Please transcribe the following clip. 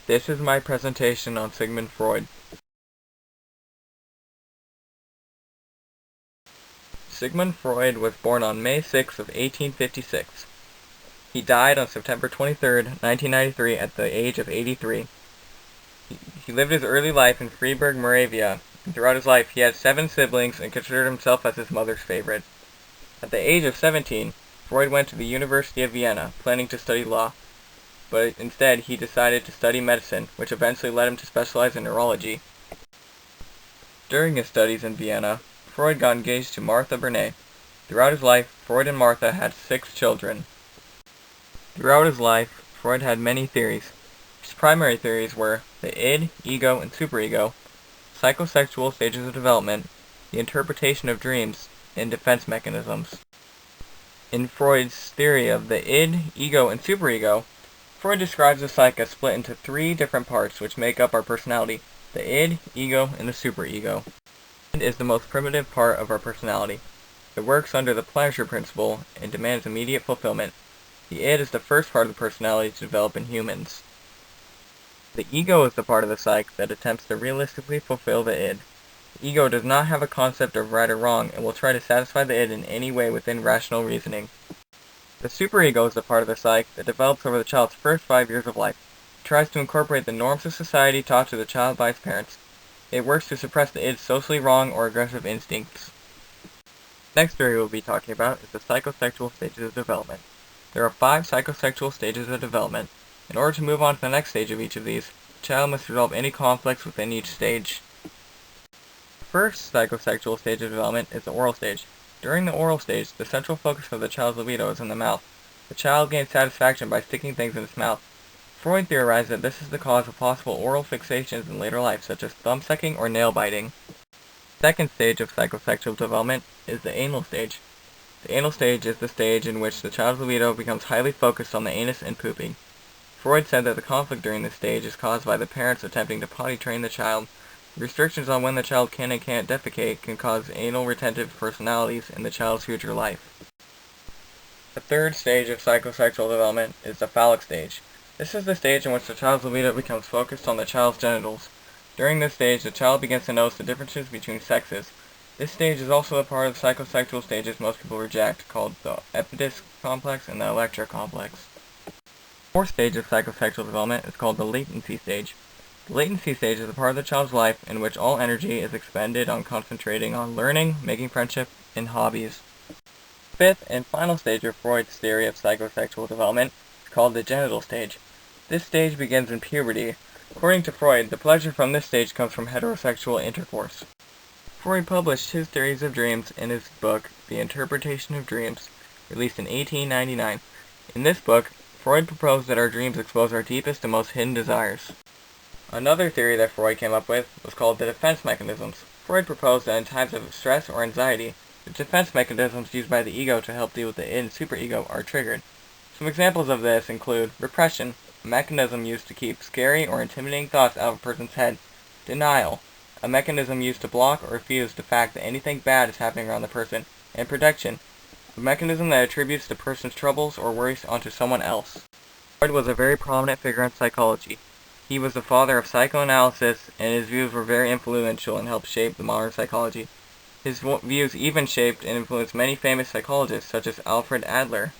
This is my presentation on Sigmund Freud. Sigmund Freud was born on May 6 of 1856. He died on September 23, 1993 at the age of 83. He lived his early life in Freiburg, Moravia, and throughout his life he had 7 siblings and considered himself as his mother's favorite. At the age of 17, Freud went to the University of Vienna, planning to study law, but instead he decided to study medicine, which eventually led him to specialize in neurology. During his studies in Vienna, Freud got engaged to Martha Bernet. Throughout his life, Freud and Martha had 6 children. Throughout his life, Freud had many theories. His primary theories were the id, ego, and superego, psychosexual stages of development, the interpretation of dreams, and defense mechanisms. In Freud's theory of the id, ego, and superego, Freud describes the psyche as split into 3 different parts which make up our personality: the id, ego, and the superego. The id is the most primitive part of our personality. It works under the pleasure principle and demands immediate fulfillment. The id is the first part of the personality to develop in humans. The ego is the part of the psyche that attempts to realistically fulfill the id. The ego does not have a concept of right or wrong and will try to satisfy the id in any way within rational reasoning. The superego is the part of the psyche that develops over the child's first 5 years of life. It tries to incorporate the norms of society taught to the child by its parents. It works to suppress the id's socially wrong or aggressive instincts. The next theory we'll be talking about is the psychosexual stages of development. There are 5 psychosexual stages of development. In order to move on to the next stage of each of these, the child must resolve any conflicts within each stage. The first psychosexual stage of development is the oral stage. During the oral stage, the central focus of the child's libido is in the mouth. The child gains satisfaction by sticking things in its mouth. Freud theorized that this is the cause of possible oral fixations in later life, such as thumb-sucking or nail-biting. The second stage of psychosexual development is the anal stage. The anal stage is the stage in which the child's libido becomes highly focused on the anus and pooping. Freud said that the conflict during this stage is caused by the parents attempting to potty train the child. Restrictions on when the child can and can't defecate can cause anal retentive personalities in the child's future life. The third stage of psychosexual development is the phallic stage. This is the stage in which the child's libido becomes focused on the child's genitals. During this stage, the child begins to notice the differences between sexes. This stage is also a part of the psychosexual stages most people reject, called the Oedipus complex and the Electra complex. The fourth stage of psychosexual development is called the latency stage. The latency stage is a part of the child's life in which all energy is expended on concentrating on learning, making friendship, and hobbies. The fifth and final stage of Freud's theory of psychosexual development is called the genital stage. This stage begins in puberty. According to Freud, the pleasure from this stage comes from heterosexual intercourse. Freud published his theories of dreams in his book, The Interpretation of Dreams, released in 1899. In this book, Freud proposed that our dreams expose our deepest and most hidden desires. Another theory that Freud came up with was called the defense mechanisms. Freud proposed that in times of stress or anxiety, the defense mechanisms used by the ego to help deal with the id and superego are triggered. Some examples of this include repression, a mechanism used to keep scary or intimidating thoughts out of a person's head; denial, a mechanism used to block or refuse the fact that anything bad is happening around the person; and protection, a mechanism that attributes the person's troubles or worries onto someone else. Freud was a very prominent figure in psychology. He was the father of psychoanalysis, and his views were very influential and helped shape the modern psychology. His views even shaped and influenced many famous psychologists such as Alfred Adler.